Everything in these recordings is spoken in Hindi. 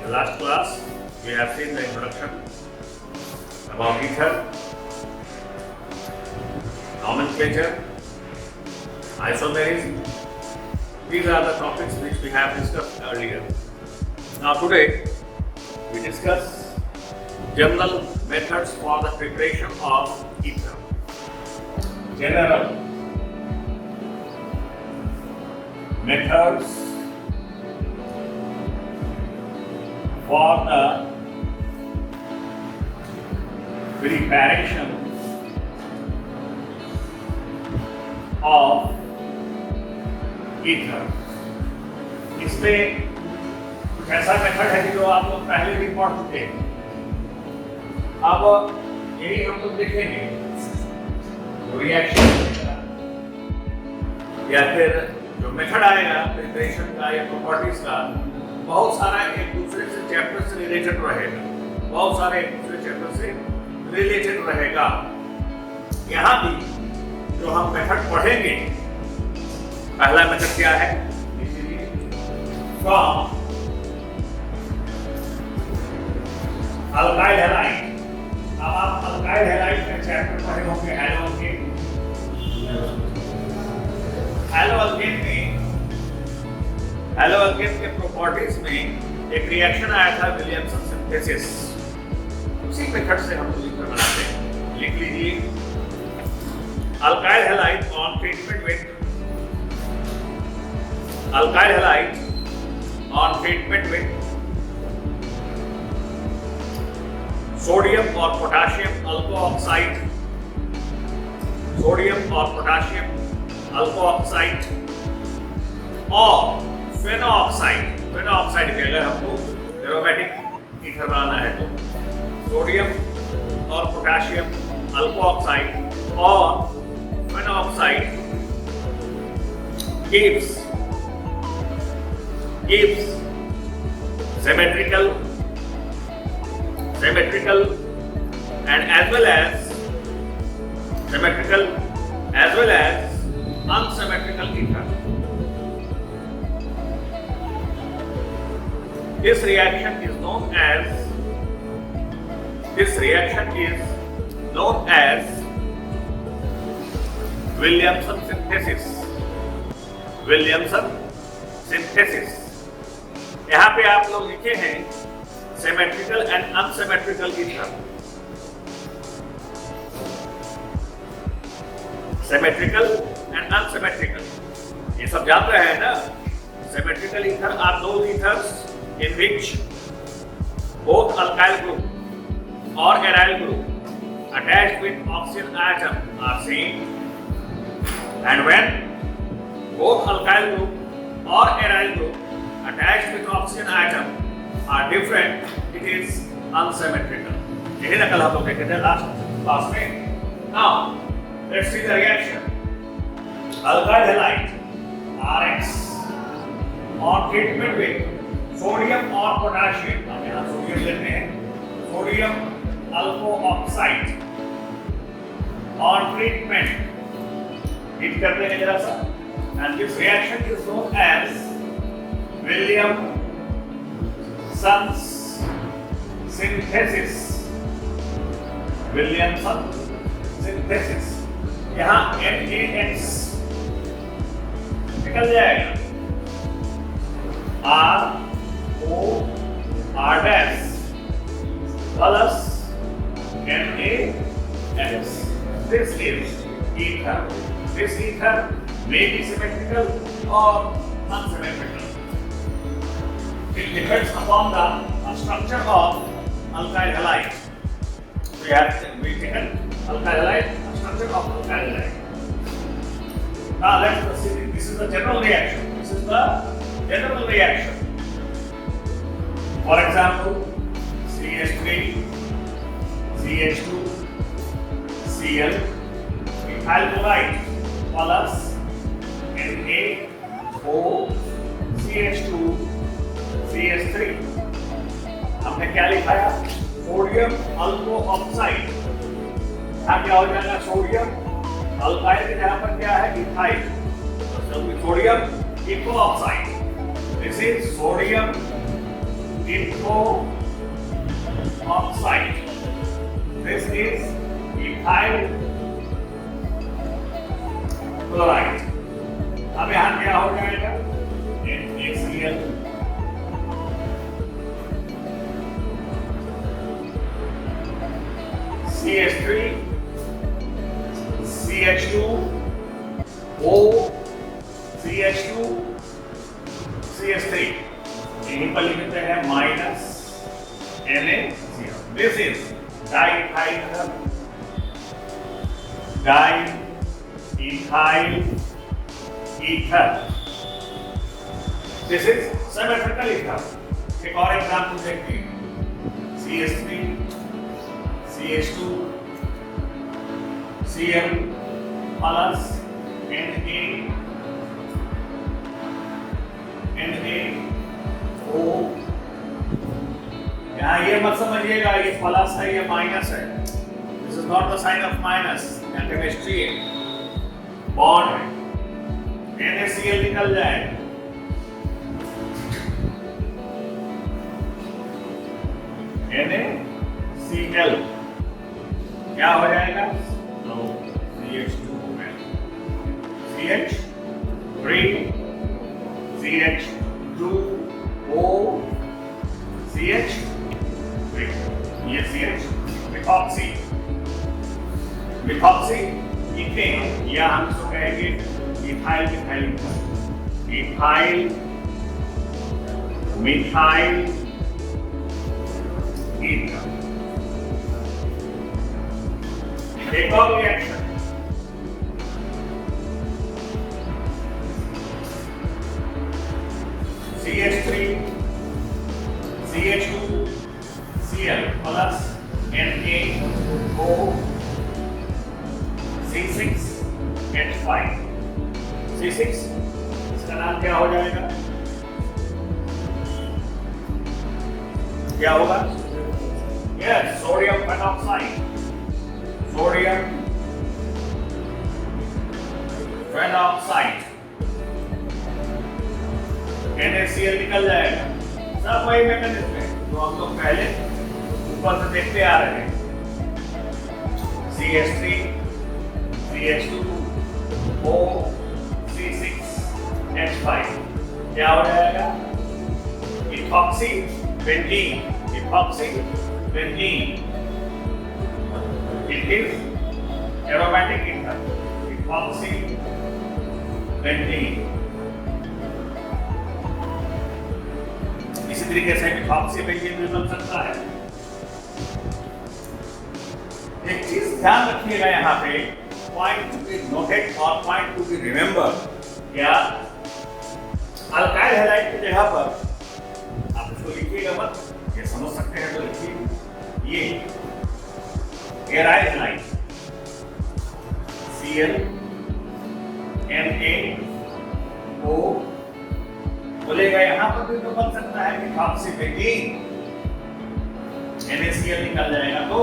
the last class, we have seen the introduction about ether, nomenclature, isomerism. These are the topics which we have discussed earlier. Now today, we discuss general methods for the preparation of ether. General methods for the preparation of ether. इसमें कुछ ऐसा मेथड है जो आप लोग पहले भी पढ़ चुके हैं। अब यही हम लोग देखेंगे रिएक्शन या फिर जो मेथड आएगा प्रिपरेशन का या प्रॉपर्टीज का, बहुत सारा एक दूसरे से चैप्टर से रिलेटेड रहेगा, बहुत सारे एक दूसरे चैप्टर से रिलेटेड रहेगा। यहाँ भी जो हम मेथड पढ़ेंगे, पहला मेथड क्या है? From alkyl halide. अब आप अल्काइल हैलाइड का चैप्टर पढ़े होंगे, हैलोअल्केन। हैलोअल्केन के प्रॉपर्टीज में एक रिएक्शन आया था, विलियमसन सिंथेसिस। उसी मेथड से हम लोग बनाते हैं। लिख लीजिए, alkyl halide on treatment with alkyl halide on treatment with sodium और पोटाशियम अल्कोऑक्साइड, सोडियम और पोटाशियम अल्कोऑक्साइड और फेनोऑक्साइड। फेनोऑक्साइड के अगर हमको एरोमेटिक ईथर बनाना है तो सोडियम और पोटाशियम अल्कोऑक्साइड और फेनोऑक्साइड gives symmetrical and as well as unsymmetrical ether. This reaction is known as Williamson synthesis. यहाँ पे आप लोग लिखे हैं symmetrical and unsymmetrical ether. Symmetrical and unsymmetrical, ये सब जान रहे हैं ना? Symmetrical ether are those ethers in which both alkyl group or aryl group attached with oxygen atom are same, and when both alkyl group or aryl group attached with oxygen atom are different, it is unsymmetrical. यही नकल हम लोग देखे थे लास्ट क्लास में। Now let's see the reaction. Alkyl halide RX on treatment with sodium or potassium, हम यहाँ सोडियम लेते हैं, सोडियम अल्कोऑक्साइड on treatment, हीट करते हैं जरा सा, and this reaction is known as Williamson's synthesis. यहाँ NaX निकल जाएगा, R dash plus NaX. This is ether. This ether may be symmetrical or unsymmetrical. It depends upon the structure of alkyl halide. We taken alkyl halide, structure of alkyl halide. Now let's proceed. This is the general reaction. For example, CH3, CH2, Cl, ethyl chloride plus NaO, CH2, CH3. हमने क्या लिखा है? सोडियम अल्कोऑक्साइड। यहाँ क्या हो जाएगा? सोडियम अल्काइल की जगह पर क्या है? इथाइल। तो sodium इकोऑक्साइड। This is sodium info oxide. This is ethyl chloride. अब यहाँ क्या हो जाएगा? NaCl CH3 CH2 O CH2 CH3 यहीं पर लिखते हैं minus NaCl. This is diethyl ether. This is symmetrical ether. एक और एग्जाम्पल देखते हैं. CH3 CH2 Cl plus NaO. यहाँ ये मत समझिएगा ये प्लस है ये माइनस है. This is not the sign of minus. यहाँ केमिस्ट्री है, बॉन्ड है. NaCl निकल जाएगा. NaCl क्या हो जाएगा? तो CH2 हो गया. CH3 CH2O CH3 ये CH मिथॉक्सी इथेन या हम इसको कहेंगे इथाइल मिथाइल ईथर. एक और reaction CH3 CH2 Cl plus NaO C6H5. C6 इसका नाम क्या हो जाएगा? क्या होगा? Yes, sodium phenoxide. Sodium phenoxide. NaCl निकल जाएगा. सब वही मैकेनिज्म है जो हम लोग पहले ऊपर से देखते आ रहे हैं. CH3 CH2 O C6H5 क्या हो जाएगा? Ethoxy benzene. It is aromatic ether. Epoxy benzene. इसी तरीके से epoxy benzene भी बन सकता है. एक चीज ध्यान रखिएगा यहाँ पे, पॉइंट टू बी नोटेड और पॉइंट टू बी रिमेंबर. क्या अल्काइल हैलाइड की जगह पर आप इसको लिखिएगा मत, ये समझ सकते हैं तो लिखिए. ये एराइल हैलाइड Cl NaO बोलेगा. यहां पर भी तो बन सकता है मिथॉक्सी बेंजीन. NaCl निकल जाएगा तो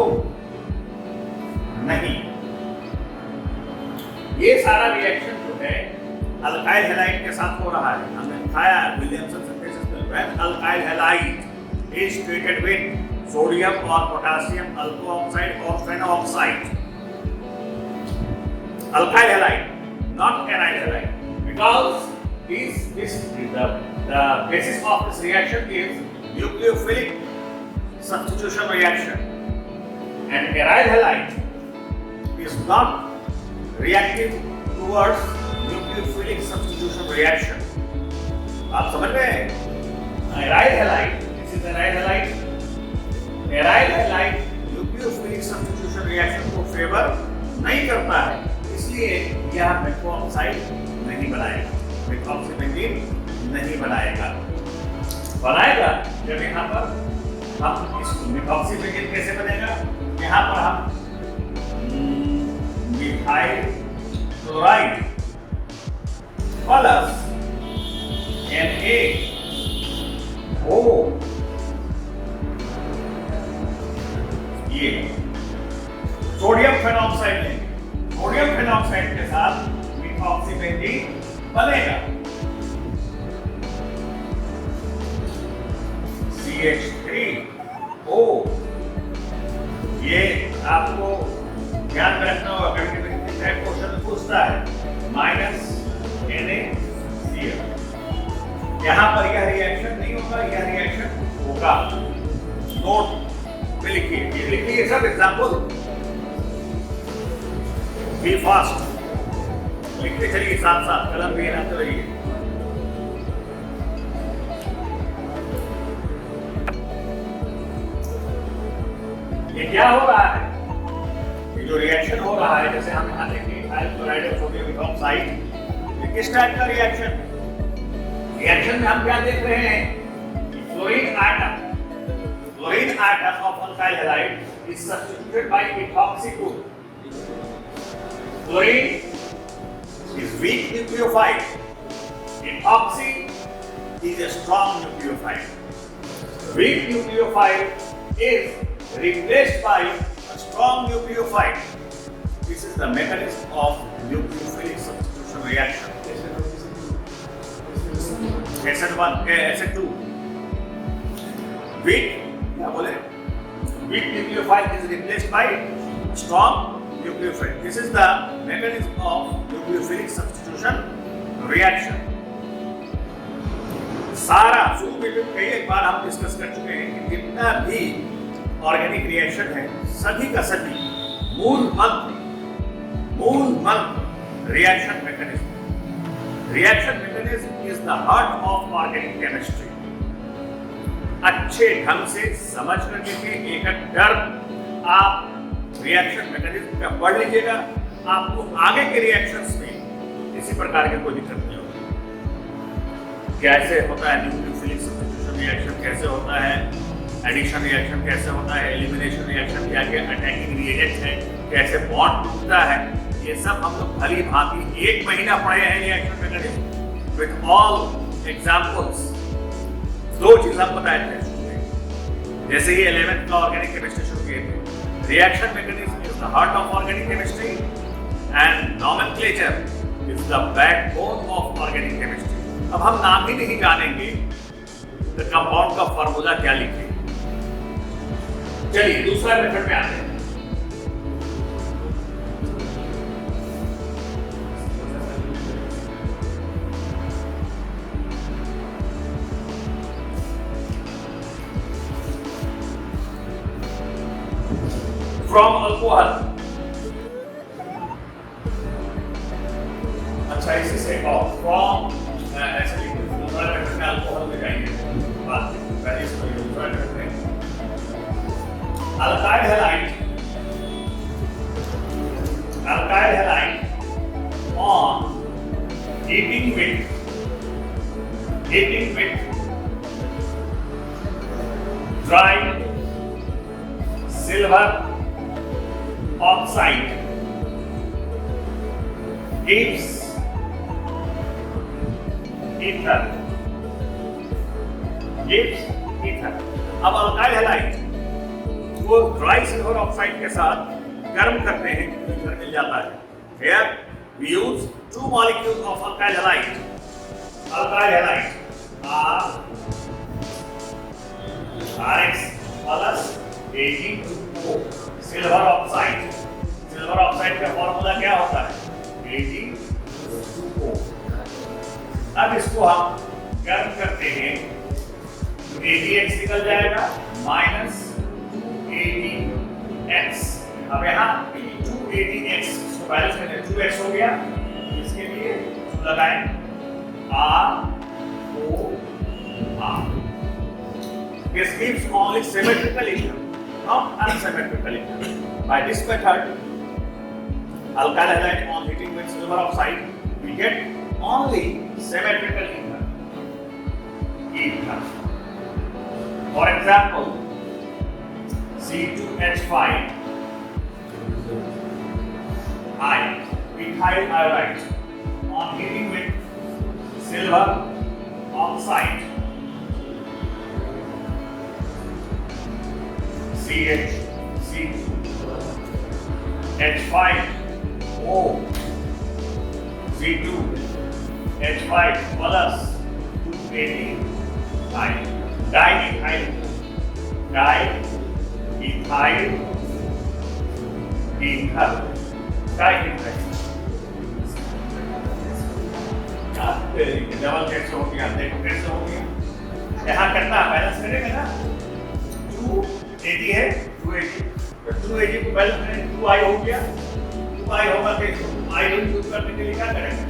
नहीं. ये सारा रिएक्शन जो है अल्काइल हैलाइड के साथ हो रहा है. हमने दिखाया विलियमसन सिंथेसिस में. Alkyl halide is treated with sodium or potassium alkoxide or phenoxide. Alkyl halide, not aryl halide, because the basis of this reaction is nucleophilic substitution reaction, and aryl halide is not reactive towards nucleophilic substitution reaction. आप समझ रहे हैं? aryl halide, this is aryl halide. Aryl halide nucleophilic substitution reaction को फेवर नहीं करता है, इसलिए यह मेथॉक्साइड नहीं बनाएगा, मेथॉक्सी बेंजीन नहीं बनाएगा. जब यहाँ पर हम इस मेथॉक्सी बेंजीन कैसे बनेगा? यहाँ पर हम मिथाइल क्लोराइड प्लस NaO ये सोडियम फेनॉक्साइड लेंगे. सोडियम फेनॉक्साइड के साथ मिथॉक्सी बेंजीन बनेगा. CH 3O, ये आपको ध्यान में रखना होगा, कभी कभी क्वेश्चन पूछता है -NaCl। यहाँ पर यह रिएक्शन नहीं होगा, यह रिएक्शन होगा। नोट पे लिखिए, ये लिखिए सब एग्जाम्पल, बी फास्ट लिखते चलिए, साथ साथ कलम भी हिलाते रहिए। ये क्या हो रहा है, ये जो रिएक्शन हो रहा है, जैसे हम यहाँ देखें इथाइल क्लोराइड और सोडियम हाइड्रोक्साइड, ये किस टाइप का रिएक्शन है? रिएक्शन में हम क्या देख रहे हैं, chlorine atom of alkyl halide is substituted by ethoxy group. Chlorine is weak nucleophile. Ethoxy is a strong nucleophile. Weak nucleophile is replaced by a strong nucleophile. This is the mechanism of nucleophilic substitution reaction. SN2. Weak, क्या बोले? Weak nucleophile is replaced by strong nucleophile. This is the mechanism of nucleophilic substitution reaction. सारा शुरू में कई एक बार हम डिस्कस कर चुके हैं कि जितना भी ऑर्गेनिक रिएक्शन है, सभी का सभी मूल मंत्र reaction mechanism. Reaction mechanism is the heart of organic chemistry. अच्छे ढंग से समझ करके एक टर्म आप रिएक्शन मैकेनिज्म का पढ़ लीजिएगा, आपको आगे के रिएक्शंस में इसी प्रकार के कोई दिक्कत नहीं होगी। कैसे होता है न्यूक्लियोफिलिक सब्स्टिट्यूशन रिएक्शन, कैसे होता है एडिशन रिएक्शन, कैसे होता है एलिमिनेशन रिएक्शन, क्या क्या अटैकिंग रिएजेंट है, कैसे बॉन्ड टूटता है, ये सब हम लोग भली भांति 1 महीना पढ़े हैं reaction mechanism with all examples. 2 चीज हम बताए थे, जैसे ही 11th का ऑर्गेनिक केमिस्ट्री शुरू किए थे। Reaction mechanism is the heart of organic chemistry and nomenclature is the backbone of organic chemistry. अब हम नाम ही नहीं जानेंगे तो कंपाउंड का फार्मूला क्या लिखें। चलिए दूसरा मेथड में आते हैं। From alcohol, अच्छा इसी से from ऐसे दूसरा मेथड में अल्कोहल में जाएंगे, बात पहले इसको दूसरा मेथड में alkyl halide on heating with dry silver oxide gives ether. अब अल्काइल हैलाइड को ड्राई सिल्वर ऑक्साइड के साथ गर्म करते हैं, ईथर मिल जाता है। Here we use 2 molecules of alkyl halide RX plus Ag2O silver oxide का फॉर्मूला क्या होता है? Ag2O। अब इसको हम गर्म करते हैं, AgX निकल जाएगा -2AgX। अब यहाँ 2AgX इसको बैलेंस करते 2x हो गया, इसके लिए लगाएं ROR। This gives only symmetrical ether, not unsymmetrical ether. By this method, alkyl halide on heating with silver oxide, we get only symmetrical ether. For example, C2H5 ethyl iodide on heating with silver oxide, C2H5O C2H5 plus 280 dimethyl di ethyl ether, di ethyl double कैसे हो गया, देखो कैसे हो गया। यहाँ करना बैलेंस करेंगे ना, 2AG है, 2AG तो 2AG को बैलेंस करें, 2I हो गया, 2I होगा तो इसको I यूज करने के लिए क्या करेंगे,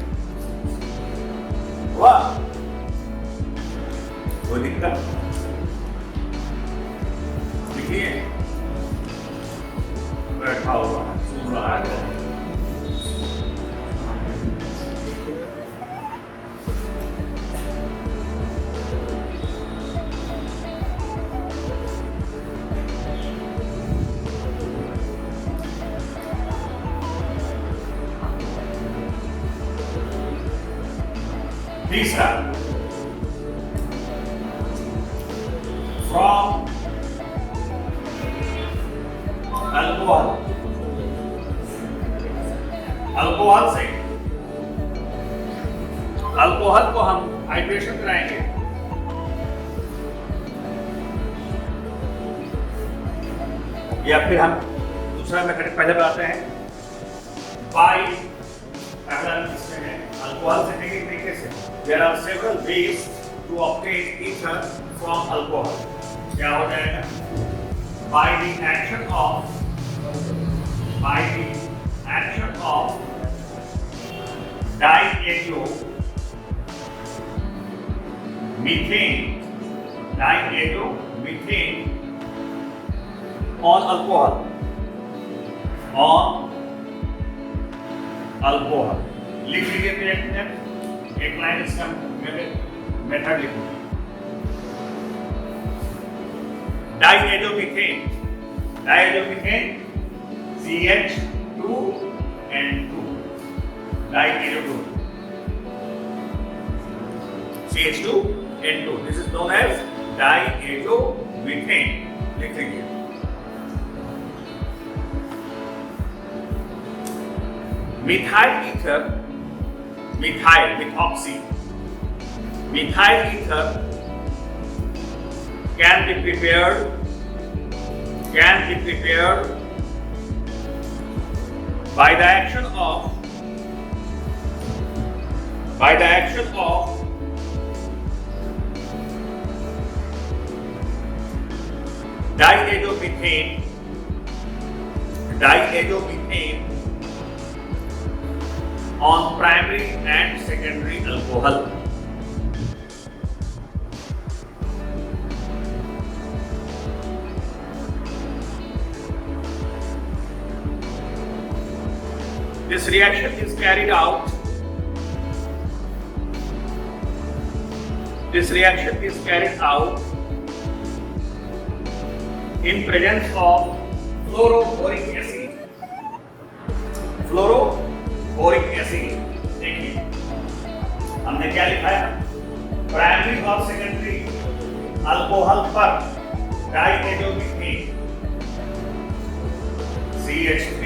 वाह वो दिक्कत देखिए बैठा हुआ सुन रहा है। तीसरा, फ्रॉम अल्कोहल, अल्कोहल से अल्कोहल को हम हाइड्रेशन कराएंगे, या फिर हम दूसरा मेथड पहले बताते हैं, बाय पहला इसमें है अल्कोहल से देखिए तरीके से। There are several ways to obtain ether from alcohol. क्या हो जाएगा? By the action of diazomethane on alcohol. लिख लीजिए एक लाइन इसका मेथड लिखूंगा, डाइएजोमीथेन CH2N2 CH2N2, this is known as diazomethane, लिख लीजिए। Methyl ether, methoxy, methyl ether can be prepared by the action of diazomethane on primary and secondary alcohol. This reaction is carried out in presence of fluoroboric acid. देखिए हमने क्या लिखा है, प्राइमरी और सेकेंडरी अल्कोहल पर डाइएजोमीथेन CH3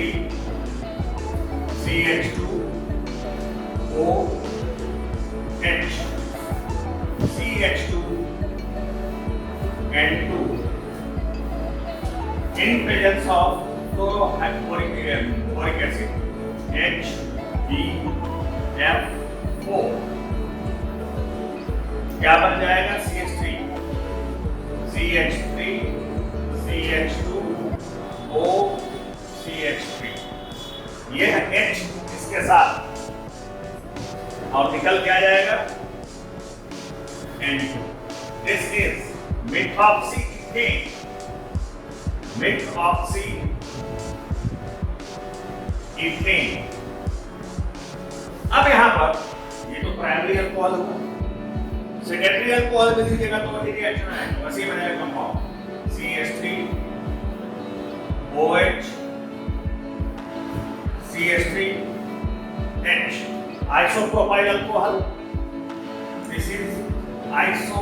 CH2OH CH2N2 in presence of fluoroboric acid HBF4 क्या बन जाएगा, CH3 CH2OCH3, ये है H इसके साथ, और निकल क्या जाएगा N2। This is methoxyethane। अब यहां पर ये तो प्राइमरी अल्कोहल हुआ, सेकेंडरी अल्कोहल में दीजिएगा तो वही रिएक्शन आएगा, वैसे बनेगा compound CH3OH CH3H, isopropyl alcohol। This is iso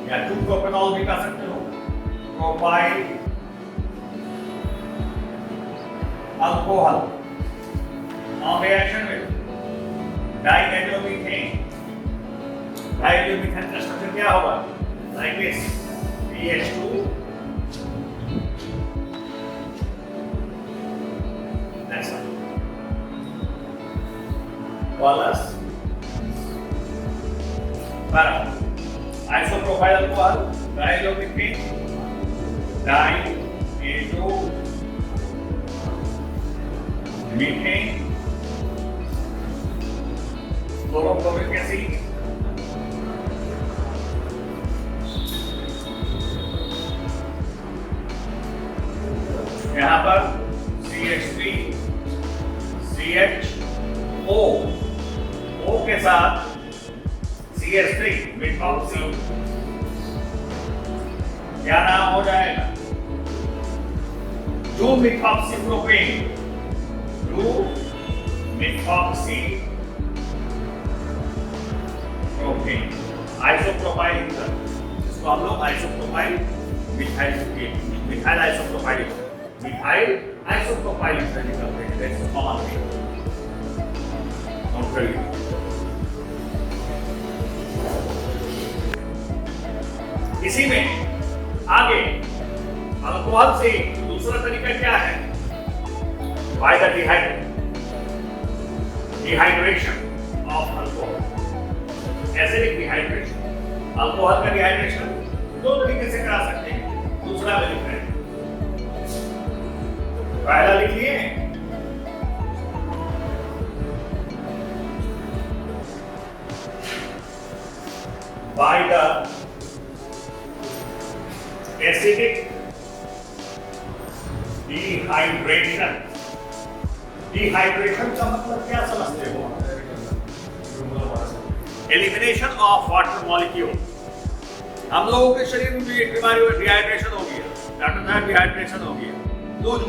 या 2-propanol भी कह सकते हो, propyl alcohol on reaction with diazomethane का स्ट्रक्चर क्या होगा, like this CH2 plus para isopropyl alcohol dialogicane methane chlorofluoric acid यहाँ पर CH3 CHO O के साथ CH3 मिथॉक्सी क्या नाम हो जाएगा 2-methoxypropane 2-methoxypropane आइसोप्रोपाइल ईथर इसको हम लोग आइसोप्रोपाइल मिथाइल आइसोप्रोपाइल ईथर निकलते हैं दैट्स कॉमन थिंग नोट करिए इसी में आगे अल्कोहल से दूसरा तरीका क्या है by the dehydration of alcohol acidic dehydration alcohol का डिहाइड्रेशन दो तरीके से करा सकते हैं दूसरा भी लिख रहे हैं पहला लिखिए बाय द एसिडिक डिहाइड्रेशन का मतलब क्या समझते हो एलिमिनेशन ऑफ वाटर मॉलिक्यूल हम लोगों के शरीर में भी एक बीमारी हुई डिहाइड्रेशन हो गया डॉक्टर साहब डिहाइड्रेशन हो गया लूज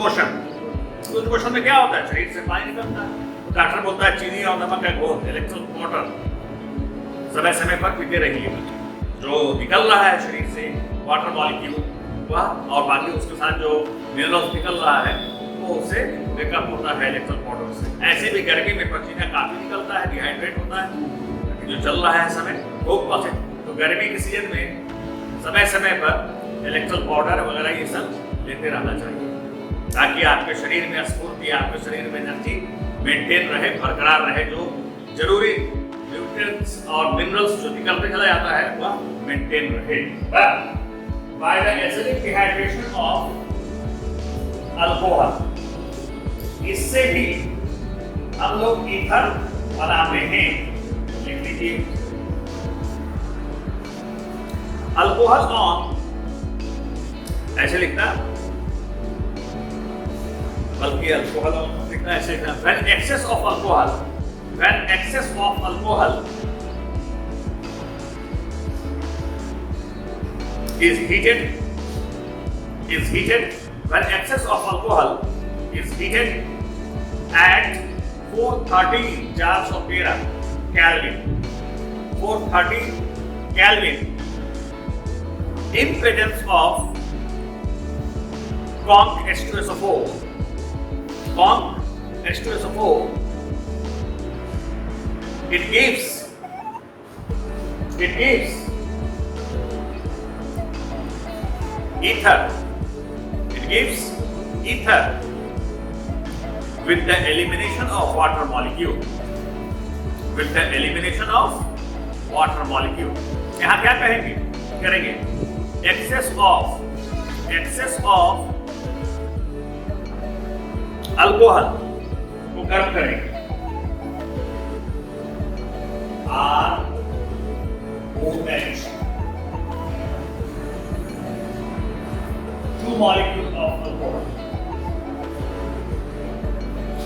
मोशन में क्या होता है शरीर से पानी निकलता है तो डॉक्टर बोलता है चीनी और नमक का घोल इलेक्ट्रोल वाटर समय समय पर पीते रहिए जो निकल रहा है शरीर से वाटर मॉलिक्यूल वह और बाकी उसके साथ जो मिनरल्स निकल रहा है वो उससे ब्रेकअप होता है इलेक्ट्रोल वाटर से ऐसे भी गर्मी में पसीना काफी निकलता है डिहाइड्रेट होता है जो चल रहा है समय खूब पसे तो गर्मी के सीजन में समय समय पर इलेक्ट्रोल पाउडर वगैरह ये सब लेते रहना चाहिए ताकि आपके शरीर में स्फूर्ति आपके शरीर में एनर्जी मेंटेन रहे बरकरार रहे जो जरूरी न्यूट्रिएंट्स और मिनरल्स जो निकलते चला जाता है वह मेंटेन रहे by the acidic dehydration of alcohol इससे भी हम लोग ईथर बनाते हैं लिख लीजिए अल्कोहल ऑन ऐसे लिखना बल्कि अल्कोहल ऑन लिखना ऐसे लिखना when excess of alcohol is heated when excess of alcohol is heated at 430 joules of Kelvin 430 Kelvin impedance of conc H2SO4 it gives ether with the elimination of water molecule यहाँ क्या करेंगे excess of अल्कोहल को गर्म करेंगे ROH 2 molecules of alcohol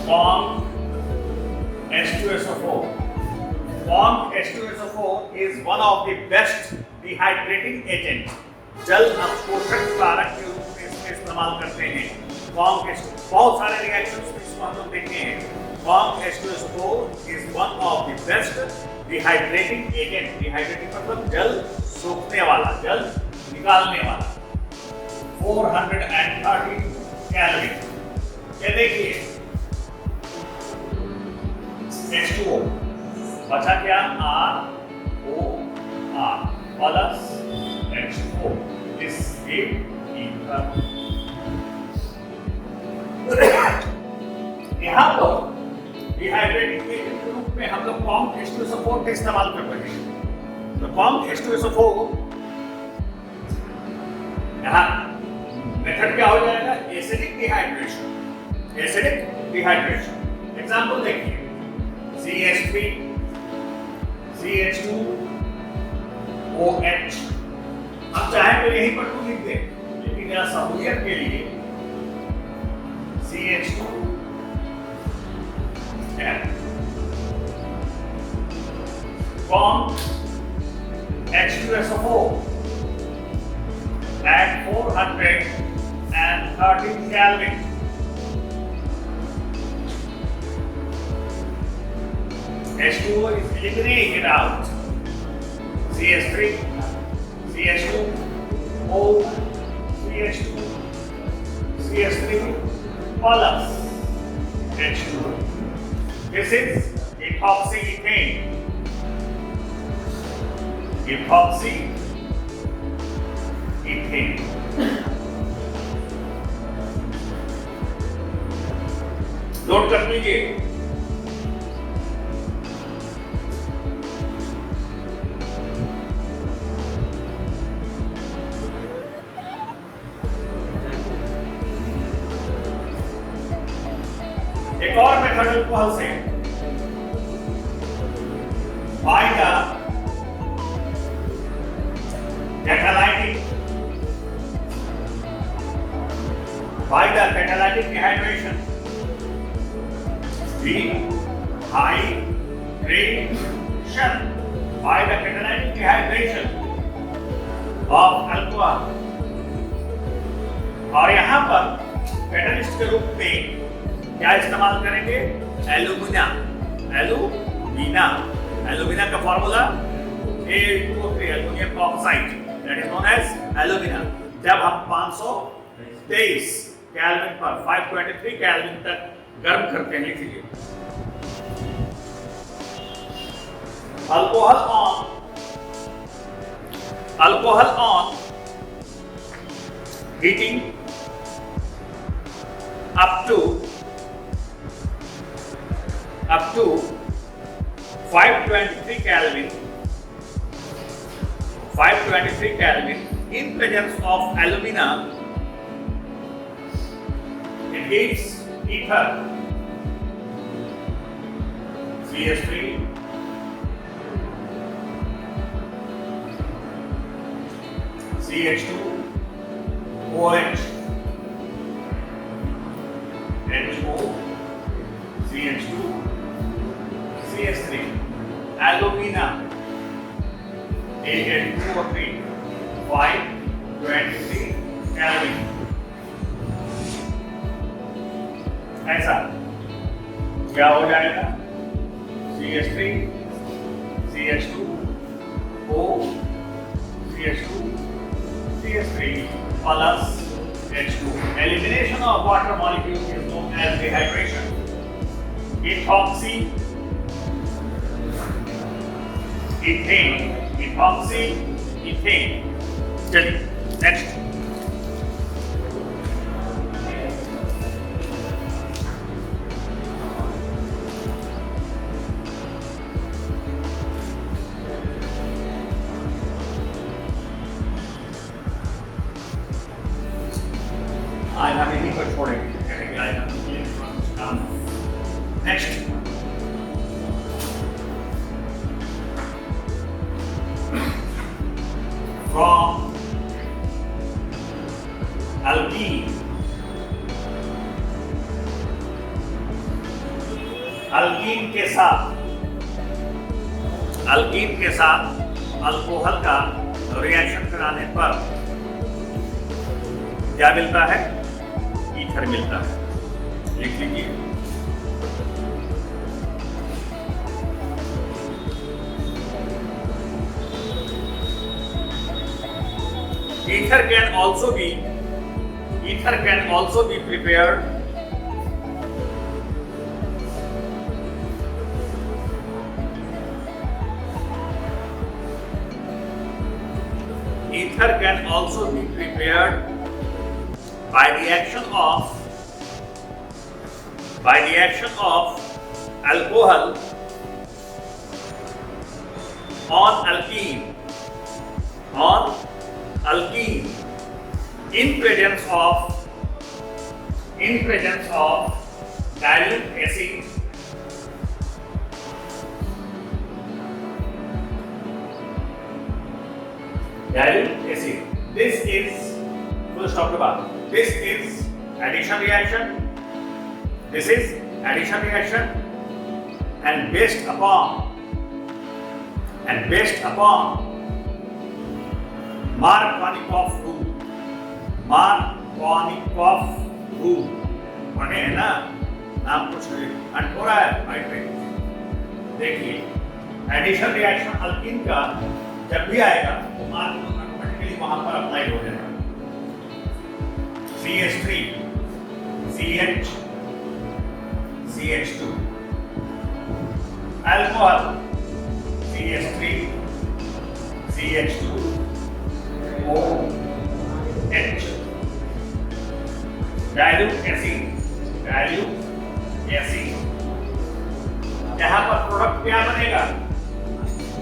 form H2SO4. Form H2SO4 is one of the best dehydrating agents. जल अवशोषक कारक के रूप में इसका इस्तेमाल करते हैं। Form H2 बहुत सारे रिएक्शंस में इसको हम लोग देखते हैं। Form H2SO4 is one of the best dehydrating agent. Dehydrating मतलब जल सोखने वाला, जल निकालने वाला। 430 कैलोरी। ये देखिए H2O बचा क्या ROR प्लस H2O इस ईथर। यहाँ पर डिहाइड्रेटिंग एजेंट के रूप में हम लोग कॉम्प H2SO4 का इस्तेमाल कर रहे हैं। तो कॉम्प H2SO4 यहाँ मेथड क्या हो जाएगा? Acidic dehydration. Acidic dehydration example देखिए, CH3 CH2 OH। हम चाहें तो यहीं पर 2 लिख दें, लेकिन यहाँ सहूलियत के लिए CH2 Comp H2SO4 at 413 Kelvin. H2O is eliminated out. CH3, CH2, O, CH2, CH3 plus H2O. This is ethoxyethane. Ethoxyethane. Note कर लीजिए। एक और मेथड अल्कोहल से by the catalytic dehydration, by the catalytic dehydration of alcohol। और यहाँ पर कैटलिस्ट के रूप में क्या इस्तेमाल करेंगे? एल्यूमिना। एल्यूमिना का formula A2O3 aluminium oxide, that is known as alumina. जब हम 523 केल्विन पर 523 केल्विन तक गर्म करते हैं, लिखिए alcohol on heating up to 523 Kelvin in presence of alumina, it gives ether CH3 CH2 OH H2 CH2 CH3 alumina A2O3 523 Kelvin। ऐसा क्या हो जाएगा? CH3 CH2 O CH2 CH3 plus H2। Elimination of water molecule is known as dehydration। ethoxyethane। चलिए नेक्स्ट। आज हम यहीं पर छोड़ेंगे, कहेंगे आज हम ये काम। नेक्स्ट, फ्रॉम अल्कीन के साथ अल्कोहल का रिएक्शन कराने पर क्या मिलता है? ईथर मिलता है। लिख लीजिए ether can also be prepared by the action of alcohol on alkene in presence of dilute acid This is full stop के बाद. This is addition reaction. This is addition reaction and based upon Markovnikov rule. पढ़े हैं ना, नाम कुछ हट हो रहा है माइंड में. देखिए एडिशन रिएक्शन अल्कीन का जब भी आएगा तो मार्क ऑटोमेटिकली वहां पर अप्लाई हो जाएगा. CH3 CH CH2 alcohol CH3 CH2 OH dilute acid यहाँ पर प्रोडक्ट क्या बनेगा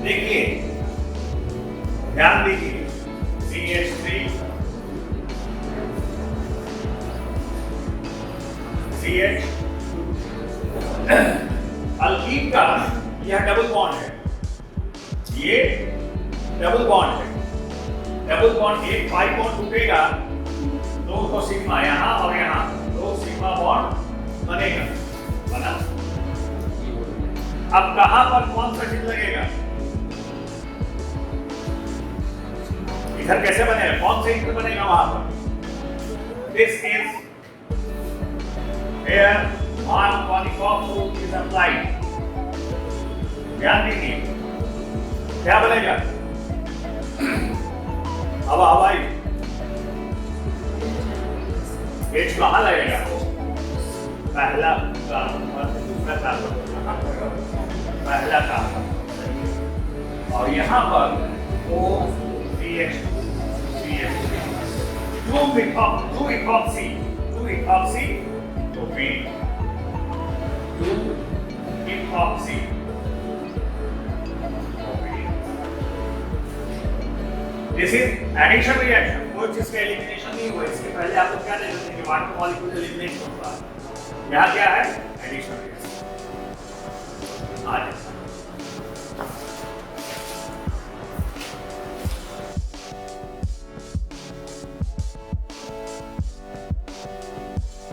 देखिए, ध्यान दीजिए. CH3 CH अल्कीन का यह डबल बॉन्ड है, ये डबल बॉन्ड है. डबल बॉन्ड एक पाई बॉन्ड टूटेगा तो सिग्मा यहाँ और यहाँ तो सिग्मा बॉन्ड बनेगा. बना. अब कहां पर कौन सा चिन्ह लगेगा, इधर कैसे बनेगा, कौन सा चिन्ह बनेगा वहां पर. This is here Markovnikov rule is applied. ध्यान दीजिए क्या बनेगा. अब हवाई H कहाँ लगेगा, पहला कार्बन पर दूसरा कार्बन, पहला कार्बन और यहाँ पर OCH2 2 epoxy तो फिर 2 epoxy. This is addition reaction. कोई चीज का एलिमिनेशन नहीं हुआ. इसके पहले आप लोग क्या देख रहे थे कि वाटर मॉलिक्यूल एलिमिनेट होता है. यहाँ क्या है, एडिशन रिएक्शन.